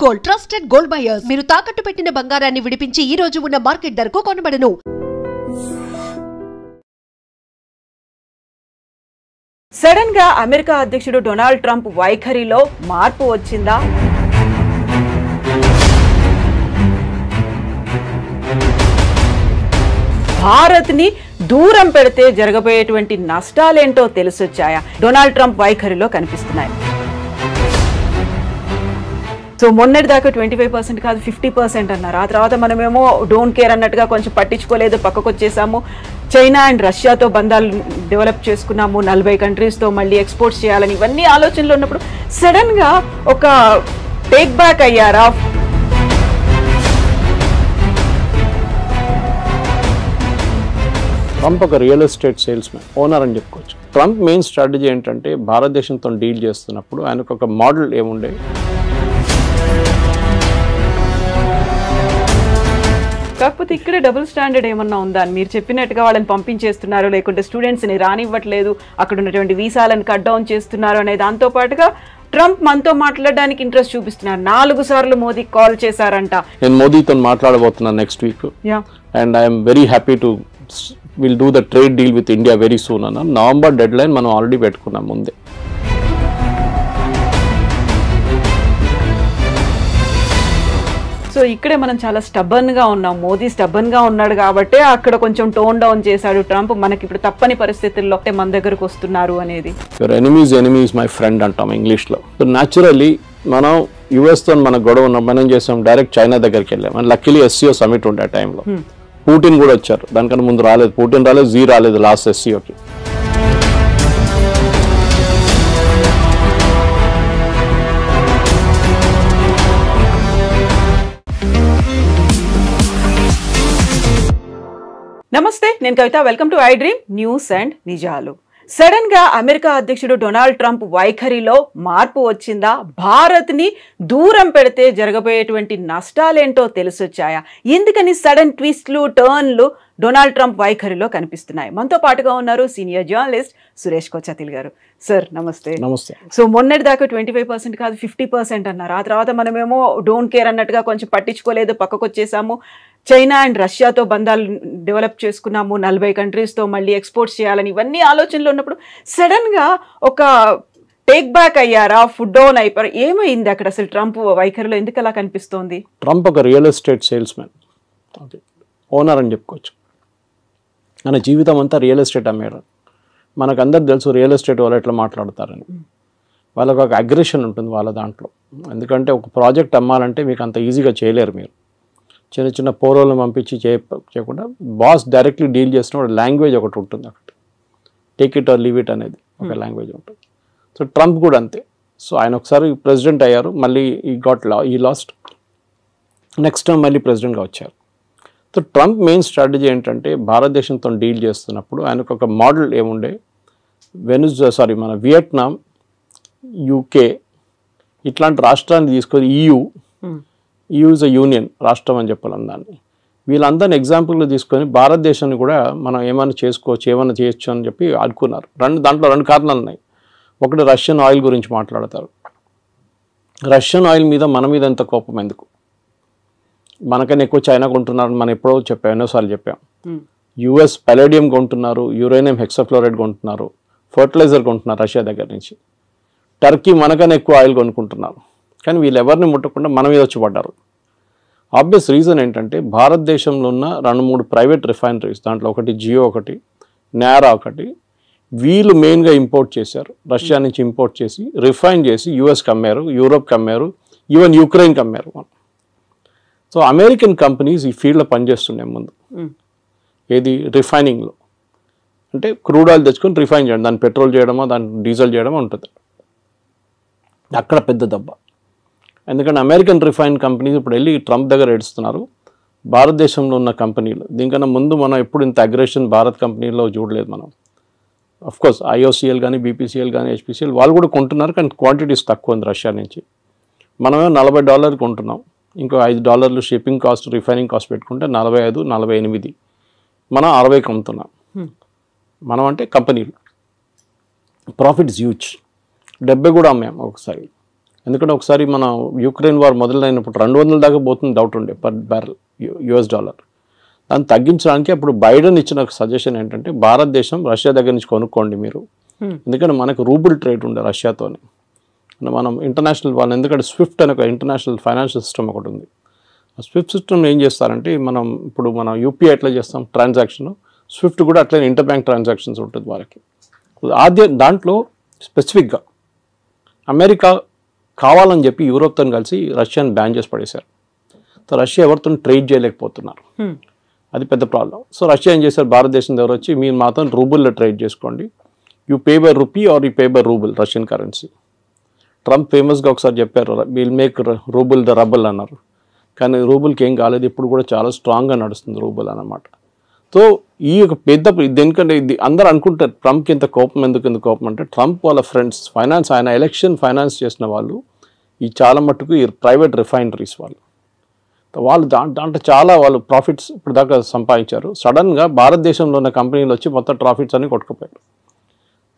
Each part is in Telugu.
గోల్డ్ ట్రస్టెడ్ గోల్డ్ బయర్స్ మీరు తాకట్టు పెట్టిన బంగారాన్ని విడిపించి ఈ రోజు ఉన్న మార్కెట్ ధరకు కొనబడను. సడన్ గా అమెరికా అధ్యక్షుడు డొనాల్డ్ ట్రంప్ వైఖరిలో మార్పు వచ్చిందా? భారత్ ని దూరం పెడితే జరగబోయేటువంటి నష్టాలేంటో తెలిసొచ్చాయా? డొనాల్డ్ ట్రంప్ వైఖరిలో కనిపిస్తున్నాయి. సో మొన్నటి దాకా 25% కాదు 50% అన్నారు. ఆ తర్వాత మనమేమో డోంట్ కేర్ అన్నట్టుగా కొంచెం పట్టించుకోలేదు, పక్కకు వచ్చేసాము. చైనా అండ్ రష్యాతో బంధాలు డెవలప్ చేసుకున్నాము, 40 కంట్రీస్తో మళ్ళీ ఎక్స్పోర్ట్స్ చేయాలని ఇవన్నీ ఆలోచనలు ఉన్నప్పుడు సడన్గా ఒక టేక్ బ్యాక్ అయ్యారా? ట్రంప్ ఒక real estate sales man, owner అని చెప్పుకోవచ్చు. ట్రంప్ మెయిన్ స్ట్రాటజీ ఏంటంటే భారతదేశంతో డీల్ చేస్తున్నప్పుడు ఆయనకు ఒక మోడల్ ఏముండే, కాకపోతే ఇక్కడే డబుల్ స్టాండర్డ్ ఏమన్నా ఉందా? మీరు చెప్పినట్టుగా వాళ్ళని పంపించేస్తున్నారు, లేకుంటే స్టూడెంట్స్ని రానివ్వట్లేదు, అక్కడ ఉన్నటువంటి వీసాలను కట్ డౌన్ చేస్తున్నారు అనే దాంతో పాటుగా ట్రంప్ మనతో మాట్లాడడానికి ఇంట్రెస్ట్ చూపిస్తున్నారు. 4 సార్లు మోదీ కాల్ చేశారంట. నేను మోదీతో మాట్లాడబోతున్నాను next week and I'm very happy to will do the trade deal with India very soon అన్న. నవంబర్ డెడ్ లైన్ మనం ఆల్రెడీ పెట్టుకున్నాం ముందే. సో ఇక్కడే మనం చాలా స్టబ్బన్గా ఉన్నాం. మోదీ స్టబ్బన్గా ఉన్నాడు కాబట్టి అక్కడ కొంచెం టోన్ డౌన్ చేశాడు ట్రంప్. మనకి ఇప్పుడు తప్పని పరిస్థితుల్లో మన దగ్గరకు వస్తున్నారు అనేది. Your enemy is my friend అంటాం ఇంగ్లీష్లో. సో న్యాచురల్లీ మనం యుఎస్తో మన గొడవ ఉన్నాం, మనం చేసాం డైరెక్ట్ చైనా దగ్గరికి వెళ్ళాం. అండ్ లక్కీలీ ఎస్సీఓ సమిట్ ఉండే ఆ టైంలో పుటిన్ కూడా వచ్చారు. దానికన్నా ముందు రాలేదు, పుటిన్ రాలేదు, జీ రాలేదు లాస్ట్ ఎస్సీఓకి. నమస్తే, నేను Kavitha. Welcome to iDream news and నిజాలు. సడన్ గా అమెరికా అధ్యక్షుడు డొనాల్డ్ ట్రంప్ వైఖరిలో మార్పు వచ్చిందా? భారత్ ని దూరం పెడితే జరగబోయేటువంటి నష్టాలేంటో తెలిసొచ్చాయా? ఎందుకని సడన్ ట్విస్ట్లు టర్న్లు డొనాల్డ్ ట్రంప్ వైఖరిలో కనిపిస్తున్నాయి? మనతో పాటుగా ఉన్నారు సీనియర్ జర్నలిస్ట్ సురేష్ కొచ్చాతిల్ గారు. సార్ నమస్తే. నమస్తే. సో మొన్నటి దాకా 25% కాదు 50% అన్నారు. ఆ తర్వాత మనమేమో డోంట్ కేర్ అన్నట్టుగా కొంచెం పట్టించుకోలేదు, పక్కకు వచ్చేసాము. చైనా అండ్ రష్యాతో బంధాలు డెవలప్ చేసుకున్నాము, 40 కంట్రీస్తో మళ్ళీ ఎక్స్పోర్ట్స్ చేయాలని ఇవన్నీ ఆలోచనలు ఉన్నప్పుడు సడన్గా ఒక టేక్ బ్యాక్ అయ్యారా? ఫుడ్ డౌన్ అయిపోయారు? ఏమైంది అక్కడ అసలు ట్రంప్ వైఖరిలో? ఎందుకు అలా కనిపిస్తోంది? ట్రంప్ ఒక real estate sales man, owner అని చెప్పుకోవచ్చు. మన జీవితం అంతా రియల్ ఎస్టేట్ అమ్మేయడం. మనకు అందరికి తెలుసు రియల్ ఎస్టేట్ వాళ్ళు ఎట్లా మాట్లాడతారని. వాళ్ళకు ఒక అగ్రెషన్ ఉంటుంది వాళ్ళ దాంట్లో. ఎందుకంటే ఒక ప్రాజెక్ట్ అమ్మాలంటే మీకు అంత ఈజీగా చేయలేరు. మీరు చిన్న చిన్న పోరోలను పంపించి చేయకుండా బాస్ డైరెక్ట్లీ డీల్ చేసినప్పుడు లాంగ్వేజ్ ఒకటి ఉంటుంది. ఒకటి take it or leave it అనేది ఒక లాంగ్వేజ్ ఉంటుంది. సో ట్రంప్ కూడా అంతే. సో ఆయన ఒకసారి ప్రెసిడెంట్ అయ్యారు, మళ్ళీ ఈ లాస్ట్ నెక్స్ట్ టైం మళ్ళీ ప్రెసిడెంట్గా వచ్చారు. సో ట్రంప్ మెయిన్ స్ట్రాటజీ ఏంటంటే భారతదేశంతో డీల్ చేస్తున్నప్పుడు ఆయనకు ఒక మోడల్ ఏముండే, మన వియట్నాం, యూకే ఇట్లాంటి రాష్ట్రాన్ని తీసుకొని EU ఇస్ అ యూనియన్ రాష్ట్రం అని చెప్పాలి దాన్ని. వీళ్ళందరినీ ఎగ్జాంపుల్గా తీసుకొని భారతదేశాన్ని కూడా మనం ఏమైనా చేసుకోవచ్చు, ఏమైనా చేయొచ్చు అని చెప్పి అనుకున్నారు. దాంట్లో 2 కారణాలు ఉన్నాయి. ఒకటి రష్యన్ ఆయిల్ గురించి మాట్లాడతారు. రష్యన్ ఆయిల్ మీద మన మీద ఎంత కోపం ఎందుకు? మనకన్నా ఎక్కువ చైనా కొంటున్నారు. మనం ఎన్నోసార్లు చెప్పాం. US పలేడియం కొంటున్నారు, యురేనియం హెక్సాఫ్లోరైడ్ కొంటున్నారు, ఫర్టిలైజర్ కొంటున్నారు రష్యా దగ్గర నుంచి. టర్కీ మనకన్నా ఎక్కువ ఆయిల్ కొనుక్కుంటున్నారు. కానీ వీళ్ళు ఎవరిని ముట్టకుండా మన మీద వచ్చి పడ్డారు. ఆబ్వియస్ రీజన్ ఏంటంటే భారతదేశంలో ఉన్న 2-3 ప్రైవేట్ రిఫైనరీస్, దాంట్లో ఒకటి జియో, ఒకటి నారా, ఒకటి వీళ్ళు మెయిన్గా ఇంపోర్ట్ చేశారు. రష్యా నుంచి ఇంపోర్ట్ చేసి రిఫైన్ చేసి యూఎస్కి అమ్మారు, యూరోప్కి అమ్మారు, ఈవెన్ యుక్రెయిన్కి అమ్మారు. సో అమెరికన్ కంపెనీస్ ఈ ఫీల్డ్లో పనిచేస్తున్నాయి ముందు. ఏది రిఫైనింగ్లో అంటే క్రూడ్ ఆయిల్ తెచ్చుకొని రిఫైన్ చేయడం, దాన్ని పెట్రోల్ చేయడమో దాన్ని డీజిల్ చేయడమో ఉంటుంది. అక్కడ పెద్ద దెబ్బ. ఎందుకంటే అమెరికన్ రిఫైన్ కంపెనీస్ ఇప్పుడు వెళ్ళి ట్రంప్ దగ్గర ఏడుస్తున్నారు. భారతదేశంలో ఉన్న కంపెనీలు దీనికన్నా ముందు మనం ఎప్పుడు ఇంత అగ్రెషన్ భారత్ కంపెనీలో చూడలేదు మనం. అఫ్కోర్స్ IOCL కానీ BPCL కానీ HPCL వాళ్ళు కూడా కొంటున్నారు, కానీ క్వాంటిటీస్ తక్కువ ఉంది రష్యా నుంచి. మనమే $40 కొంటున్నాం, ఇంకో $5 షిప్పింగ్ కాస్ట్, రిఫైనింగ్ కాస్ట్ పెట్టుకుంటే 45, 48 మనం 60కి అమ్ముతున్నాం. మనం అంటే కంపెనీలు ప్రాఫిట్స్ హ్యూజ్. 70 కూడా అమ్మాము ఒకసారి. ఎందుకంటే ఒకసారి మన యుక్రెయిన్ వార్ మొదలైనప్పుడు 200 దాకా పోతుంది డౌట్ ఉండే పర్ బ్యారెల్ US డాలర్. దాన్ని తగ్గించడానికి అప్పుడు బైడెన్ ఇచ్చిన సజెషన్ ఏంటంటే భారతదేశం రష్యా దగ్గర నుంచి కొనుక్కోండి మీరు, ఎందుకంటే మనకు రూబుల్ ట్రేడ్ ఉండే రష్యాతోని. మనం ఇంటర్నేషనల్ వాళ్ళు, ఎందుకంటే స్విఫ్ట్ అనే ఒక ఇంటర్నేషనల్ ఫైనాన్షియల్ సిస్టమ్ ఒకటి ఉంది. ఆ స్విఫ్ట్ సిస్టమ్ ఏం చేస్తారంటే ఇప్పుడు మనం యూపీఐ ఎట్లా చేస్తాం ట్రాన్సాక్షన్, స్విఫ్ట్ కూడా అట్లనే ఇంటర్ బ్యాంక్ ట్రాన్సాక్షన్స్ ఉంటుంది వాళ్ళకి. దాంట్లో స్పెసిఫిక్గా అమెరికా కావాలని చెప్పి యూరోప్తో కలిసి రష్యాని బ్యాన్ చేసి పడేశారు. సో రష్యా ఎవరితో ట్రేడ్ చేయలేకపోతున్నారు, అది పెద్ద ప్రాబ్లం. సో రష్యా ఏం చేశారు, భారతదేశం దగ్గర వచ్చి మీరు మాతో రూబుల్లో ట్రేడ్ చేసుకోండి, you pay by rupee are you pay by rouble Russian currency. Trump ఫేమస్గా ఒకసారి చెప్పారు will make rouble the rubble అన్నారు, కానీ రూబుల్కి ఏం కాలేదు, ఇప్పుడు కూడా చాలా స్ట్రాంగ్గా నడుస్తుంది రూబుల్ అన్నమాట. సో ఈ యొక్క పెద్ద ఎందుకంటే ఇది అందరూ అనుకుంటారు ట్రంప్కి ఇంత కోపం ఎందుకు కోపం అంటే, ట్రంప్ వాళ్ళ ఫ్రెండ్స్ ఫైనాన్స్, ఆయన ఎలక్షన్ ఫైనాన్స్ చేసిన వాళ్ళు ఈ చాలా మట్టుకు ఈ ప్రైవేట్ రిఫైనరీస్ వాళ్ళు దాంట్లో చాలా వాళ్ళు ప్రాఫిట్స్ ఇప్పుడు దాకా సంపాదించారు. సడన్గా భారతదేశంలో ఉన్న కంపెనీలు వచ్చి మొత్తం ప్రాఫిట్స్ అన్ని కొట్టుకుపోయారు.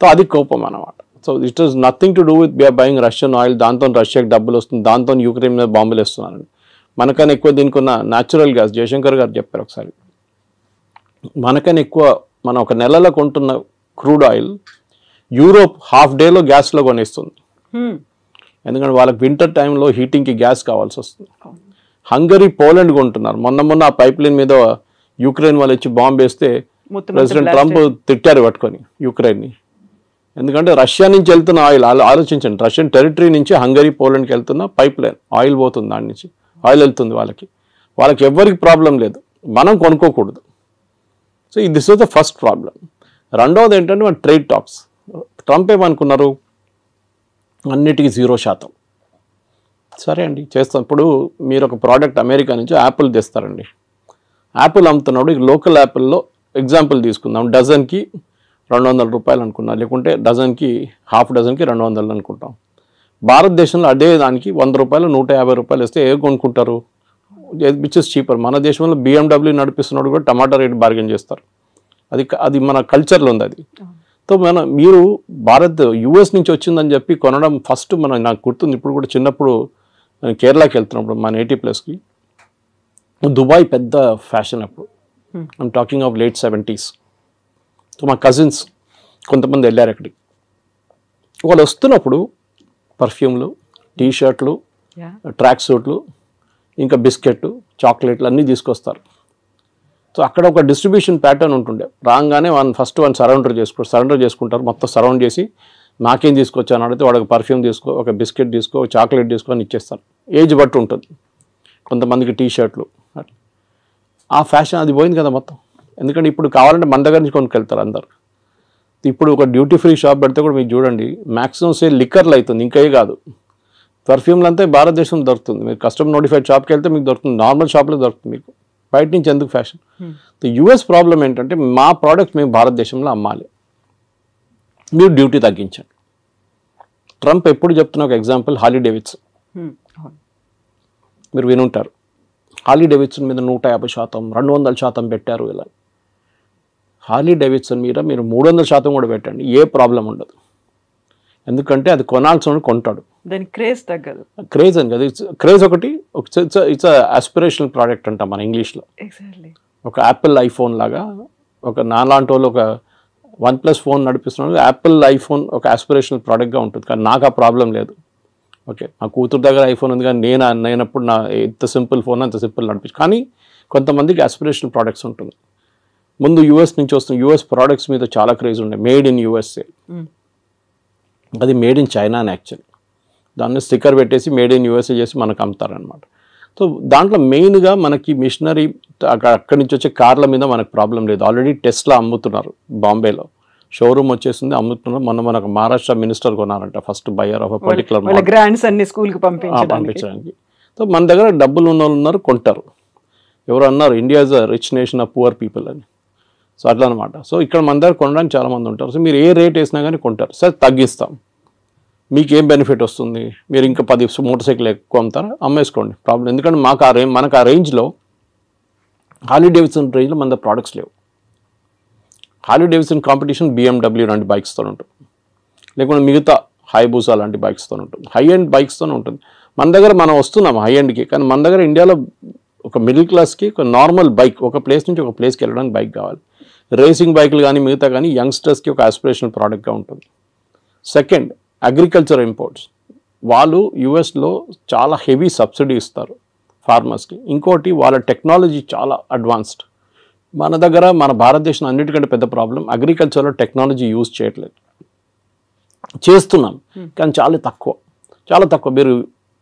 సో అది కోపం అన్నమాట. So it is nothing to do with buying Russian oil, దాంతో రష్యాకి డబ్బులు వస్తుంది, దాంతో యూక్రెయిన్ మీద బాంబులు వేస్తున్నారని. మనకన్నా ఎక్కువ దీనికి ఉన్న న్యాచురల్ గ్యాస్, జయశంకర్ గారు చెప్పారు ఒకసారి, మనకన్నా ఎక్కువ మనం ఒక నెలలో కొంటున్న క్రూడ్ ఆయిల్ యూరోప్ హాఫ్ డేలో గ్యాస్లో కొనేస్తుంది. ఎందుకంటే వాళ్ళకి వింటర్ టైంలో హీటింగ్కి గ్యాస్ కావాల్సి వస్తుంది. హంగరీ, పోలాండ్ కొంటున్నారు. మొన్న ఆ పైప్ లైన్ మీద యూక్రెయిన్ వాళ్ళు వచ్చి బాంబు వేస్తే ప్రెసిడెంట్ ట్రంప్ తిట్టారు పట్టుకొని యూక్రెయిన్ని. ఎందుకంటే రష్యా నుంచి వెళ్తున్న ఆయిల్ ఆలోచించండి, రష్యన్ టెరిటరీ నుంచి హంగరీ, పోలాండ్కి వెళ్తున్న పైప్ లైన్ ఆయిల్ పోతుంది, దాని నుంచి ఆయిల్ వెళ్తుంది వాళ్ళకి ఎవరికి ప్రాబ్లం లేదు, మనం కొనుక్కోకూడదు. So this was the first problem. రెండవది ఏంటంటే మన ట్రేడ్ టాక్స్. ట్రంప్ ఏమనుకున్నారు, అన్నిటికీ 0%. సరే అండి చేస్తాం. ఇప్పుడు మీరు ఒక ప్రోడక్ట్ అమెరికా నుంచి యాపిల్ తెస్తారండి, యాపిల్ అమ్ముతున్నప్పుడు లోకల్ యాపిల్లో ఎగ్జాంపుల్ తీసుకుందాం, డజన్కి 200 రూపాయలు అనుకున్నాం, లేకుంటే డజన్కి హాఫ్ డజన్కి 200 అనుకుంటాం. భారతదేశంలో అదే దానికి 100 రూపాయలు 150 రూపాయలు ఇస్తే ఏ కొనుక్కుంటారు, విచ్ ఇస్ చీపర్. మన దేశంలో BMW నడిపిస్తున్నాడు కూడా టమాటా రేట్ బార్గెన్ చేస్తారు, అది మన కల్చర్లో ఉంది అది. సో మీరు US నుంచి వచ్చిందని చెప్పి కొనడం ఫస్ట్ నాకు గుర్తుంది, ఇప్పుడు కూడా చిన్నప్పుడు నేను కేరళకి వెళ్తున్నప్పుడు మా నేటివ్ ప్లేస్కి దుబాయ్ పెద్ద ఫ్యాషన్ అప్పుడు, I'm talking of late 70s. So మా కజిన్స్ కొంతమంది వెళ్ళారు అక్కడికి. వాళ్ళు వస్తున్నప్పుడు పర్ఫ్యూమ్లు, టీషర్ట్లు, ట్రాక్ సూట్లు, ఇంకా బిస్కెట్, చాక్లెట్లు అన్నీ తీసుకొస్తారు. సో అక్కడ ఒక డిస్ట్రిబ్యూషన్ ప్యాటర్న్ ఉంటుండే, రాగానే ఫస్ట్ సరౌండర్ చేసుకుంటారు, మొత్తం సరౌండ్ చేసి నాకేం తీసుకొచ్చాను అడిగితే వాడికి పర్ఫ్యూమ్ తీసుకో, ఒక బిస్కెట్ తీసుకో, ఒక చాక్లెట్ తీసుకో అని ఇచ్చేస్తారు. ఏజ్ బట్టి ఉంటుంది, కొంతమందికి టీషర్ట్లు. ఆ ఫ్యాషన్ అది పోయింది కదా మొత్తం. ఎందుకంటే ఇప్పుడు కావాలంటే మన దగ్గర నుంచి కొనుక్కెళ్తారు అందరు. ఇప్పుడు ఒక డ్యూటీ ఫ్రీ షాప్ పెడితే కూడా మీకు చూడండి మ్యాక్సిమం సేల్ లిక్కర్లు అవుతుంది, ఇంకే కాదు. పర్ఫ్యూమ్లు అంతా భారతదేశం దొరుకుతుంది, మీరు కస్టమ్ నోటిఫైడ్ షాప్కి వెళ్తే మీకు దొరుకుతుంది, నార్మల్ షాప్లో దొరుకుతుంది, మీకు బయట నుంచి ఎందుకు ఫ్యాషన్. US ప్రాబ్లం ఏంటంటే మా ప్రోడక్ట్ మేము భారతదేశంలో అమ్మాలి, మీరు డ్యూటీ తగ్గించండి. ట్రంప్ ఎప్పుడు చెప్తున్న ఒక ఎగ్జాంపుల్ హార్లీ డేవిడ్సన్, మీరు వినుంటారు. హార్లీ డేవిడ్సన్ మీద 150%, 200% పెట్టారు. ఇలా హార్లీ డేవిడ్సన్ మీద మీరు 300% కూడా పెట్టండి, ఏ ప్రాబ్లం ఉండదు. ఎందుకంటే అది కొనాల్సిన కొంటాడు, దాని క్రేజ్ తగ్గదు. క్రేజ్ అని కదా, క్రేజ్ ఒకటి, ఇట్స్ ఆస్పిరేషనల్ ప్రోడక్ట్ అంట మన ఇంగ్లీష్లో. ఒక యాపిల్ ఐఫోన్ లాగా, ఒక నాలాంటి వాళ్ళు ఒక OnePlus ఫోన్ నడిపిస్తున్నాడు, యాపిల్ ఐఫోన్ ఒక ఆస్పిరేషనల్ ప్రోడక్ట్గా ఉంటుంది. కానీ నాకు ఆ ప్రాబ్లం లేదు. ఓకే, మా కూతురు దగ్గర ఐఫోన్ ఉంది, కానీ నేనప్పుడు ఎంత సింపుల్ ఫోన్ అంత సింపుల్ నడిపించు. కానీ కొంతమందికి ఆస్పిరేషనల్ ప్రోడక్ట్స్ ఉంటుంది. ముందు US నుంచి వస్తున్న US ప్రోడక్ట్స్ మీద చాలా క్రేజ్ ఉండే, మేడ్ ఇన్ USA. అది మేడ్ ఇన్ చైనా అని యాక్చువల్లీ, దాన్ని స్టిక్కర్ పెట్టేసి మేడ్ ఇన్ USA చేసి మనకు అమ్ముతారనమాట. సో దాంట్లో మెయిన్గా మనకి మిషనరీ అక్కడి నుంచి వచ్చే కార్ల మీద మనకు ప్రాబ్లం లేదు. ఆల్రెడీ టెస్లా అమ్ముతున్నారు, బాంబేలో షోరూమ్ వచ్చేసింది, అమ్ముతున్నారు. మనకు మహారాష్ట్ర మినిస్టర్ కొన్నారంట first buyer of particular grands అన్ని స్కూల్కి పంపించడానికి. సో మన దగ్గర డబ్బులు ఉన్న వాళ్ళు ఉన్నారు, కొంటారు. ఎవరు అన్నారు India is a rich nation of poor people అని. సో అట్లా అనమాట. సో ఇక్కడ మన దగ్గర కొనడానికి చాలామంది ఉంటారు. సో మీరు ఏ రేట్ వేసినా కానీ కొంటారు. సరే తగ్గిస్తాం, మీకు ఏం బెనిఫిట్ వస్తుంది, మీరు ఇంకా 10 మోటార్ సైకిల్ ఎక్కువ అమ్ముతారా, అమ్మేసుకోండి, ప్రాబ్లం. ఎందుకంటే మనకు ఆ రేంజ్లో హార్లీ డేవిడ్సన్ రేంజ్లో మన దగ్గర ప్రోడక్ట్స్ లేవు. హార్లీ డేవిడ్సన్ కాంపిటీషన్ BMW లాంటి బైక్స్తో ఉంటుంది, లేకుంటే మిగతా హైబూసా లాంటి బైక్స్తో ఉంటుంది, హై ఎండ్ బైక్స్తోనే ఉంటుంది. మన దగ్గర మనం వస్తున్నాం హై ఎండ్కి, కానీ మన దగ్గర ఇండియాలో ఒక మిడిల్ క్లాస్కి ఒక నార్మల్ బైక్, ఒక ప్లేస్ నుంచి ఒక ప్లేస్కి వెళ్ళడానికి బైక్ కావాలి. రేసింగ్ బైకులు కానీ మిగతా కానీ యంగ్స్టర్స్కి ఒక ఆస్పిరేషనల్ ప్రోడక్ట్గా ఉంటుంది. Second, agriculture imports. వాళ్ళు యుఎస్లో చాలా హెవీ సబ్సిడీ ఇస్తారు ఫార్మర్స్కి. ఇంకోటి వాళ్ళ టెక్నాలజీ చాలా అడ్వాన్స్డ్. మన దగ్గర మన భారతదేశం అన్నిటికంటే పెద్ద ప్రాబ్లం అగ్రికల్చర్లో టెక్నాలజీ యూజ్ చేయట్లేదు. చేస్తున్నాం కానీ చాలా తక్కువ. మీరు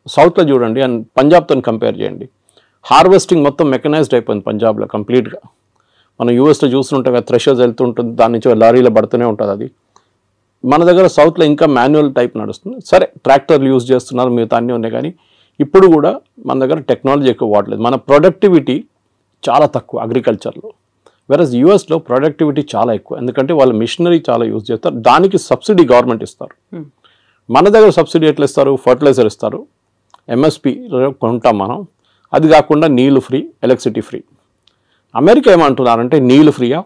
సౌత్లో చూడండి అండ్ పంజాబ్తో కంపేర్ చేయండి. హార్వెస్టింగ్ మొత్తం మెకనైజ్డ్ అయిపోయింది పంజాబ్లో కంప్లీట్గా. మనం యూఎస్లో చూస్తుంటే థ్రెషర్స్ వెళ్తుంటుంది, దాని నుంచి లారీలో పడుతూనే ఉంటుంది. అది మన దగ్గర సౌత్లో ఇంకా మాన్యువల్ టైప్ నడుస్తుంది. సరే ట్రాక్టర్లు యూజ్ చేస్తున్నారు, మిగతా అన్నీ ఉన్నాయి, కానీ ఇప్పుడు కూడా మన దగ్గర టెక్నాలజీ ఎక్కువ వాడలేదు. మన ప్రొడక్టివిటీ చాలా తక్కువ అగ్రికల్చర్లో. వెరస్ యూఎస్లో ప్రొడక్టివిటీ చాలా ఎక్కువ, ఎందుకంటే వాళ్ళు మిషనరీ చాలా యూజ్ చేస్తారు, దానికి సబ్సిడీ గవర్నమెంట్ ఇస్తారు. మన దగ్గర సబ్సిడీ ఎట్లా ఇస్తారు? ఫర్టిలైజర్ ఇస్తారు, ఎంఎస్పి కొంటాం మనం, అది కాకుండా నీళ్ళు ఫ్రీ, ఎలక్ట్రిసిటీ ఫ్రీ. అమెరికా ఏమంటున్నారంటే నీళ్ళు ఫ్రీయా,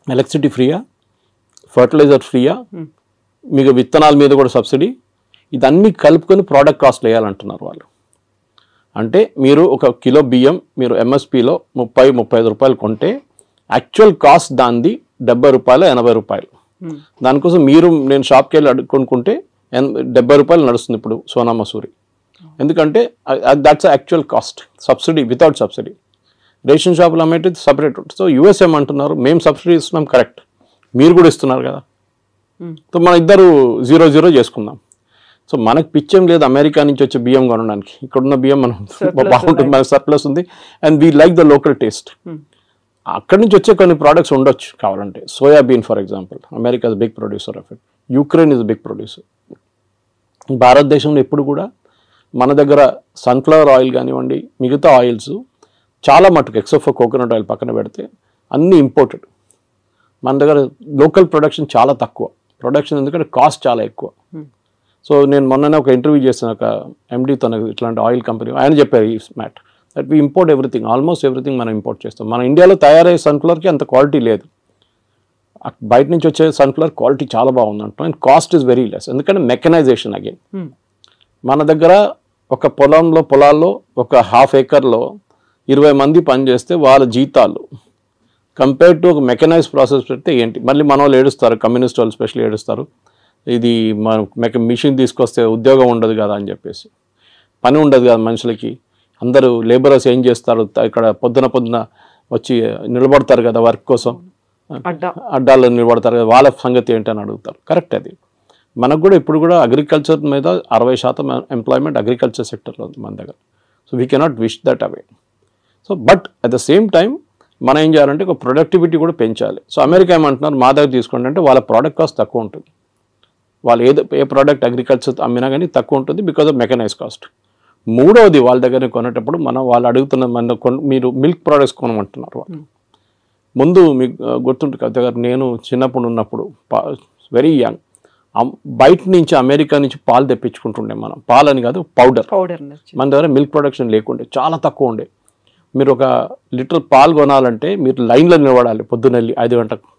ఎలక్ట్రిసిటీ ఫ్రీయా, ఫర్టిలైజర్ ఫ్రీయా, మీకు విత్తనాల మీద కూడా సబ్సిడీ, ఇదన్నీ కలుపుకొని ప్రోడక్ట్ కాస్ట్ వేయాలంటున్నారు వాళ్ళు. అంటే మీరు ఒక కిలో బియ్యం మీరు ఎంఎస్పిలో 30-35 రూపాయలు కొంటే యాక్చువల్ కాస్ట్ దానిది 70 రూపాయలు 80 రూపాయలు. దానికోసం నేను షాప్కి వెళ్ళి కొనుక్కుంటే 70 రూపాయలు నడుస్తుంది ఇప్పుడు సోనా మసూరి, ఎందుకంటే that's actual cost. Subsidy without subsidy. Ration షాపులు అమ్మేది సపరేట్. సో యూఎస్ ఏమంటున్నారు, మేము సబ్సిడీ ఇస్తున్నాం, కరెక్ట్, మీరు కూడా ఇస్తున్నారు కదా, సో మన ఇద్దరు 0-0 చేసుకుందాం. సో మనకు పిచ్చేం లేదు అమెరికా నుంచి వచ్చే బియ్యం కొనడానికి. ఇక్కడున్న బియ్యం మనం బాగుంటుంది, మనకు సర్ప్లస్ ఉంది, and we like the local taste. అక్కడి నుంచి వచ్చే కొన్ని ప్రోడక్ట్స్ ఉండొచ్చు కావాలంటే. Soybean for example, America is big producer of it, Ukraine is big producer. భారతదేశంలో ఎప్పుడు కూడా మన దగ్గర సన్ఫ్లవర్ ఆయిల్ కానివ్వండి, మిగతా ఆయిల్స్ చాలా మటుకు ఎక్సెప్ట్ ఫర్ కోకోనట్ ఆయిల్ పక్కన పెడితే అన్నీ ఇంపోర్టెడ్. మన దగ్గర లోకల్ ప్రొడక్షన్ చాలా తక్కువ. ప్రొడక్షన్ ఎందుకంటే కాస్ట్ చాలా ఎక్కువ. సో నేను మొన్ననే ఒక ఇంటర్వ్యూ చేసిన ఒక ఎండీతో, ఇట్లాంటి ఆయిల్ కంపెనీ, ఆయన చెప్పారు ఈ మ్యాట్ that we import everything, almost everything మనం ఇంపోర్ట్ చేస్తాం. మన ఇండియాలో తయారయ్యే సన్ఫ్లవర్కి అంత క్వాలిటీ లేదు, బయట నుంచి వచ్చే సన్ఫ్లవర్ క్వాలిటీ చాలా బాగుంది అంటాం, and cost is very less, ఎందుకంటే మెకనైజేషన్ అగైన్. మన దగ్గర ఒక పొలాల్లో ఒక 1/2 acre 20 మంది పనిచేస్తే వాళ్ళ జీతాలు కంపేర్ టు ఒక మెకనైజ్ ప్రాసెస్ పెడితే ఏంటి. మళ్ళీ మన వాళ్ళు ఏడుస్తారు, కమ్యూనిస్ట్ వాళ్ళు స్పెషల్లీ ఏడుస్తారు, ఇది మిషన్ తీసుకొస్తే ఉద్యోగం ఉండదు కదా అని చెప్పేసి. పని ఉండదు కదా మనుషులకి, అందరూ లేబరర్స్ ఏం చేస్తారు, ఇక్కడ పొద్దున వచ్చి నిలబడతారు కదా వర్క్ కోసం, అడ్డాల్లో నిలబడతారు కదా, వాళ్ళ సంగతి ఏంటని అడుగుతారు. కరెక్ట్, అది మనకు కూడా ఇప్పుడు కూడా అగ్రికల్చర్ మీద 60% ఎంప్లాయ్మెంట్ అగ్రికల్చర్ సెక్టర్లో ఉంది మన దగ్గర. So we cannot wish that away. So but at the same time మనం ఏం చేయాలంటే ఒక ప్రొడక్టివిటీ కూడా పెంచాలి. సో అమెరికా ఏమంటున్నారు, మా దగ్గర తీసుకోండి అంటే వాళ్ళ ప్రోడక్ట్ కాస్ట్ తక్కువ ఉంటుంది. వాళ్ళు ఏ ప్రోడక్ట్ అగ్రికల్చర్ అమ్మినా కానీ తక్కువ ఉంటుంది బికాజ్ ఆఫ్ మెకనైజ్ కాస్ట్. మూడవది వాళ్ళ దగ్గర కొనేటప్పుడు వాళ్ళు అడుగుతున్న మీరు మిల్క్ ప్రోడక్ట్స్ కొనమంటున్నారు వాళ్ళు. ముందు మీకు గుర్తుంటుంది కవిత గారు, నేను చిన్నప్పుడు ఉన్నప్పుడు వెరీ యంగ్, బయట నుంచి అమెరికా నుంచి పాలు తెప్పించుకుంటుండే మనం. పాలని కాదు, పౌడర్. మన దగ్గర మిల్క్ ప్రొడక్షన్ లేకుండే, చాలా తక్కువ ఉండే. మీరు ఒక లీటర్ పాలు కొనాలంటే మీరు లైన్లో నిలబడాలి, పొద్దున్నెళ్ళి 5 గంటలకు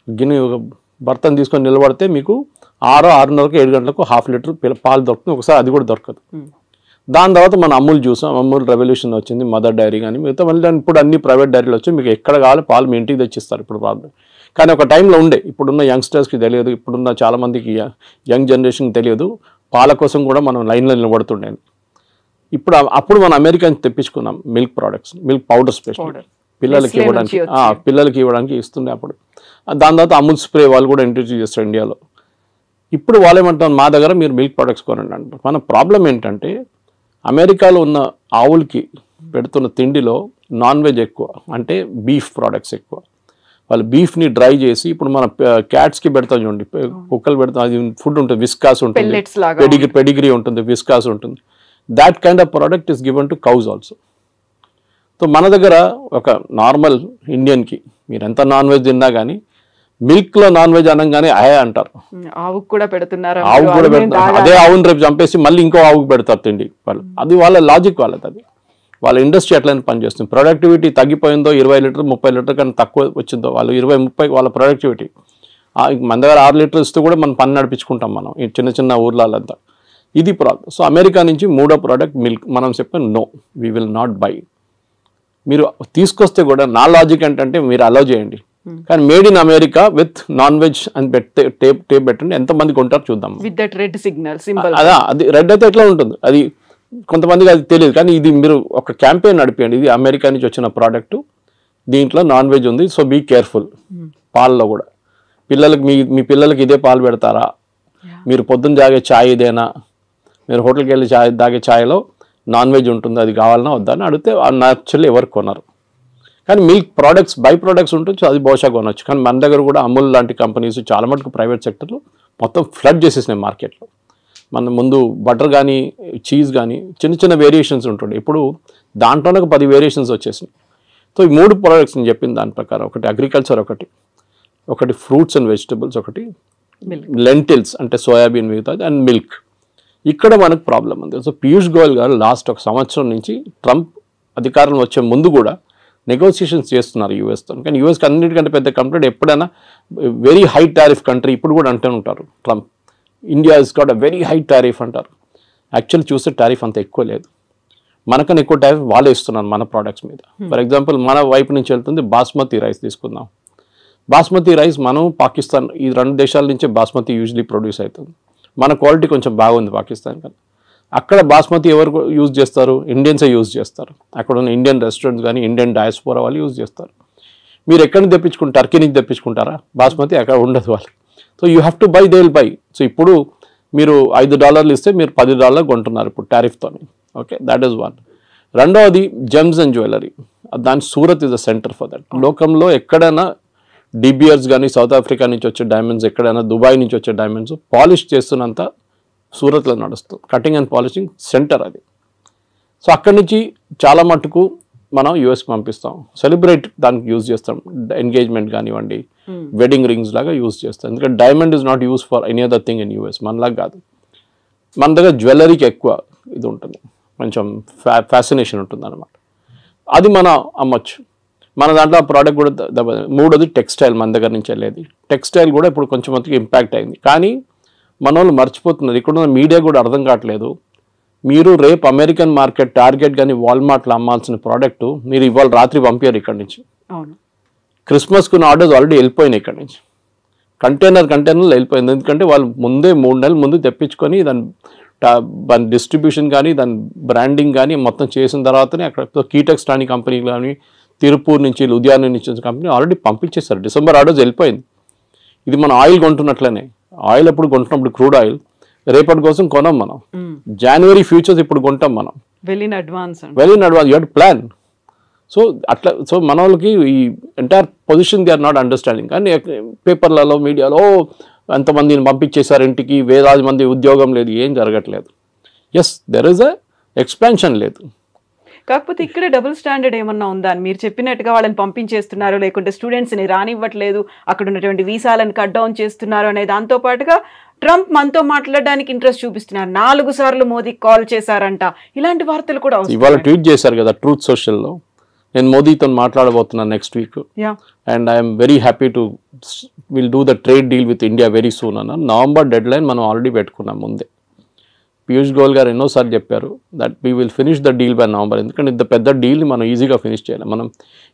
గిన్నె ఒక బర్తన్ తీసుకొని నిలబడితే మీకు 6:30 7 గంటలకు 1/2 లీటర్ పాలు దొరుకుతుంది. ఒకసారి అది కూడా దొరకదు. దాని తర్వాత మనం అమూల్ చూసాం, అమూల్ రెవల్యూషన్ వచ్చింది, మదర్ డైరీ కానీ మిగతా. మళ్ళీ ఇప్పుడు అన్ని ప్రైవేట్ డైరీలు వచ్చి మీకు ఎక్కడ కావాలి పాలు మీ ఇంటికి తెచ్చిస్తారు ఇప్పుడు ప్రాబ్లం. కానీ ఒక టైంలో ఉండే, ఇప్పుడున్న యంగ్స్టర్స్కి తెలియదు, ఇప్పుడున్న చాలామందికి యంగ్ జనరేషన్కి తెలియదు, పాల కోసం కూడా మనం లైన్లో నిలబడుతుండే. అప్పుడు మనం అమెరికా నుంచి తెప్పించుకున్నాం milk products, milk powder special పిల్లలకి ఇవ్వడానికి ఇస్తుండే అప్పుడు. దాని తర్వాత అమూల్ స్ప్రే వాళ్ళు కూడా ఇంట్రడ్యూస్ చేస్తారు ఇండియాలో. ఇప్పుడు వాళ్ళు ఏమంటారు, మా దగ్గర మీరు మిల్క్ ప్రోడక్ట్స్ కొనండి అంటారు. మన ప్రాబ్లం ఏంటంటే అమెరికాలో ఉన్న ఆవులకి పెడుతున్న తిండిలో నాన్ వెజ్ ఎక్కువ, అంటే బీఫ్ ప్రోడక్ట్స్ ఎక్కువ. వాళ్ళు బీఫ్ని డ్రై చేసి, ఇప్పుడు మన క్యాట్స్కి పెడతాం చూడండి, కుక్కలు పెడతాం, అది ఫుడ్ ఉంటుంది, విస్కాస్ ఉంటుంది, పెడిగ్రీ ఉంటుంది, విస్కాస్ ఉంటుంది. That kind of product is given to cows also. So మన దగ్గర ఒక నార్మల్ ఇండియన్కి మీరు ఎంత నాన్ వెజ్ తిన్నా కానీ మిల్క్లో నాన్ వెజ్ అనగానే అంటారు, ఆవుకు కూడా పెడుతున్నారు, అదే ఆవుని రేపు చంపేసి మళ్ళీ ఇంకో ఆవుకు పెడతారు తిండి వాళ్ళు. అది వాళ్ళ లాజిక్ వాళ్ళది, అది వాళ్ళ ఇండస్ట్రీ ఎట్లయినా పనిచేస్తుంది. ప్రొడక్టివిటీ తగ్గిపోయిందో 20 లీటర్ 30 లీటర్ కన్నా తక్కువ వచ్చిందో, వాళ్ళు 20-30 వాళ్ళ ప్రొడక్టివిటీ. మన దగ్గర 6 లీటర్లు ఇస్తే కూడా మనం పని నడిపించుకుంటాం మనం ఈ చిన్న చిన్న ఊర్లంతా. ఇది ప్రాబ్లం. సో అమెరికా నుంచి మూడో ప్రోడక్ట్ మిల్క్. మనం చెప్పాం no, we will not buy. మీరు తీసుకొస్తే కూడా నా లాజిక్ ఏంటంటే మీరు అలౌ చేయండి, కానీ made in America with non veg అని టేప్ పెట్టండి. ఎంతమంది కొంటారు చూద్దాం. With that red signal symbol. అదా, అది రెడ్ అయితే ఎట్లా ఉంటుంది, అది కొంతమందికి అది తెలియదు. కానీ ఇది మీరు ఒక క్యాంపెయిన్ నడిపేయండి, ఇది అమెరికా నుంచి వచ్చిన ప్రోడక్ట్, దీంట్లో నాన్ వెజ్ ఉంది, సో బీ కేర్ఫుల్. పాలలో కూడా పిల్లలకి మీ పిల్లలకి ఇదే పాలు పెడతారా, మీరు పొద్దున్న తాగే ఛాయ్ ఇదేనా, మీరు హోటల్కి వెళ్ళి తాగే ఛాయ్లో నాన్ వెజ్ ఉంటుంది, అది కావాలన్నా వద్దా అని అడిగితే యాక్చువల్లీ ఎవరు కొనరు. కానీ మిల్క్ ప్రోడక్ట్స్ బై ప్రోడక్ట్స్ ఉంటుంది, అది బహుశా కొనవచ్చు. కానీ మన దగ్గర కూడా అమూల్ లాంటి కంపెనీస్ చాలా మటుకు ప్రైవేట్ సెక్టర్లో మొత్తం ఫ్లడ్ చేసేసినాయి మార్కెట్లో. మన ముందు బటర్ కానీ చీజ్ కానీ చిన్న చిన్న వేరియేషన్స్ ఉంటుండే, ఇప్పుడు దాంట్లోనే ఒక 10 వేరియేషన్స్ వచ్చేసినాయి. సో ఈ 3 ప్రోడక్ట్స్ నేను చెప్పిన దాని ప్రకారం, ఒకటి అగ్రికల్చర్, ఒకటి ఫ్రూట్స్ అండ్ వెజిటబుల్స్, ఒకటి లెంటిల్స్ అంటే సోయాబీన్ మిగతాది, అండ్ మిల్క్. ఇక్కడ మనకు ప్రాబ్లం ఉంది. సో పీయూష్ గోయల్ గారు లాస్ట్ 1 సంవత్సరం నుంచి ట్రంప్ అధికారంలో వచ్చే ముందు కూడా నెగోసియేషన్స్ చేస్తున్నారు యూఎస్తో. కానీ యూఎస్కి అన్నిటికంటే పెద్ద కంట్రీ, ఎప్పుడైనా వెరీ హై టారిఫ్ కంట్రీ, ఇప్పుడు కూడా అంటూ ఉంటారు Trump, India is got a very high tariff అంటారు. యాక్చువల్లీ చూస్తే టారిఫ్ అంత ఎక్కువ లేదు, మనకన్నా ఎక్కువ టారిఫ్ వాళ్ళే ఇస్తున్నారు మన ప్రోడక్ట్స్ మీద. ఫర్ ఎగ్జాంపుల్ మన వైపు నుంచి వెళ్తుంది బాస్మతి రైస్ తీసుకుందాం. బాస్మతి రైస్ మనం పాకిస్తాన్, ఈ 2 దేశాల నుంచే బాస్మతి యూజువలీ ప్రొడ్యూస్ అవుతుంది. మన క్వాలిటీ కొంచెం బాగుంది పాకిస్తాన్ కన్నా. అక్కడ బాస్మతి ఎవరు యూజ్ చేస్తారు, ఇండియన్సే యూజ్ చేస్తారు. అక్కడ ఉన్న ఇండియన్ రెస్టారెంట్స్ కానీ ఇండియన్ డయాస్పోరా వాళ్ళు యూజ్ చేస్తారు. మీరు ఎక్కడి నుంచి తెప్పించుకుంటారు, టర్కీ నుంచి తెప్పించుకుంటారా బాస్మతి, అక్కడ ఉండదు వాళ్ళు. So you have to buy, they will buy. సో ఇప్పుడు మీరు $5 ఇస్తే మీరు $10 కొంటున్నారు ఇప్పుడు టారిఫ్తో. Okay, that is one. రెండవది జెమ్స్ అండ్ జ్యువెలరీ. దాని Surat is the centre for that. లోకంలో ఎక్కడైనా డిబియర్స్ కానీ సౌత్ ఆఫ్రికా నుంచి వచ్చే డైమండ్స్, ఎక్కడైనా దుబాయ్ నుంచి వచ్చే డైమండ్స్ పాలిష్ చేస్తున్నంత సూరత్లో నడుస్తుంది. కటింగ్ అండ్ పాలిషింగ్ సెంటర్ అది. సో అక్కడి నుంచి చాలా మటుకు మనం యూఎస్కి పంపిస్తాం, సెలబ్రేట్ దానికి యూజ్ చేస్తాం, ఎంగేజ్మెంట్ కానివ్వండి, వెడ్డింగ్ రింగ్స్ లాగా యూజ్ చేస్తాం. ఎందుకంటే diamond is not use for any other thing in US, మనలాగా కాదు. మన దగ్గర జ్యువెలరీకి ఎక్కువ ఇది ఉంటుంది, కొంచెం ఫ్యాసినేషన్ ఉంటుంది అనమాట. అది మనం అమ్మొచ్చు. మన దాంట్లో ఆ ప్రోడక్ట్ కూడా మూడోది టెక్స్టైల్, మన దగ్గర నుంచి వెళ్ళేది టెక్స్టైల్ కూడా ఇప్పుడు కొంచెం మందికి ఇంపాక్ట్ అయింది. కానీ మన వాళ్ళు మర్చిపోతున్నారు, ఇక్కడ ఉన్న మీడియా కూడా అర్థం కావట్లేదు. మీరు రేపు అమెరికన్ మార్కెట్, టార్గెట్ కానీ వాల్మార్ట్లో అమ్మాల్సిన ప్రోడక్ట్ మీరు ఇవాళ రాత్రి పంపారు ఇక్కడి నుంచి. క్రిస్మస్కున్న ఆర్డర్స్ ఆల్రెడీ వెళ్ళిపోయినాయి ఇక్కడి నుంచి, కంటైనర్లు వెళ్ళిపోయింది. ఎందుకంటే వాళ్ళు ముందే 3 నెలల ముందు తెప్పించుకొని దాని డిస్ట్రిబ్యూషన్ కానీ దాని బ్రాండింగ్ కానీ మొత్తం చేసిన తర్వాతనే అక్కడ కీటెక్స్ లాంటి కంపెనీ కానీ తిరుపూర్ నుంచి లుధియానా నుంచి కంపెనీ ఆల్రెడీ పంపించేస్తారు. డిసెంబర్ ఆర్డర్స్ వెళ్ళిపోయింది. ఇది మనం ఆయిల్ కొంటున్నట్లనే, ఆయిల్ ఎప్పుడు కొంటున్నప్పుడు క్రూడ్ ఆయిల్ రేపటి కోసం కొనం మనం, జనవరి ఫ్యూచర్స్ ఇప్పుడు కొంటాం మనం, well in advance you have to plan. So అట్లా, సో మన వాళ్ళకి ఈ entire position they are not understanding. కానీ పేపర్లలో మీడియాలో ఎంతమందిని పంపించేశారు ఇంటికి, వేలాది మంది ఉద్యోగం లేదు, ఏం జరగట్లేదు. Yes, there is a expansion లేదు. కాకపోతే ఇక్కడే డబుల్ స్టాండర్డ్ ఏమన్నా ఉందా అని మీరు చెప్పినట్టుగా వాళ్ళని పంపించేస్తున్నారు, లేకుంటే స్టూడెంట్స్ని రానివ్వట్లేదు, అక్కడ ఉన్నటువంటి వీసాలను కట్ డౌన్ చేస్తున్నారు అనే దాంతో పాటుగా ట్రంప్ మనతో మాట్లాడడానికి ఇంట్రెస్ట్ చూపిస్తున్నారు. 4 సార్లు మోదీకి కాల్ చేశారంట, ఇలాంటి వార్తలు కూడా ఇవాళ ట్వీట్ చేశారు కదా ట్రూత్ సోషల్లో, నేను మోదీతో మాట్లాడబోతున్నాను next week, and I'm very happy to will do the trade deal with India very soon అన్న. నవంబర్ డెడ్ లైన్ మనం ఆల్రెడీ పెట్టుకున్నాం ముందే. పీయూష్ గోయల్ గారు ఎన్నోసార్లు చెప్పారు that we will finish the deal by November. ఎందుకంటే ఇంత పెద్ద డీల్ని మనం ఈజీగా ఫినిష్ చేయాలి. మనం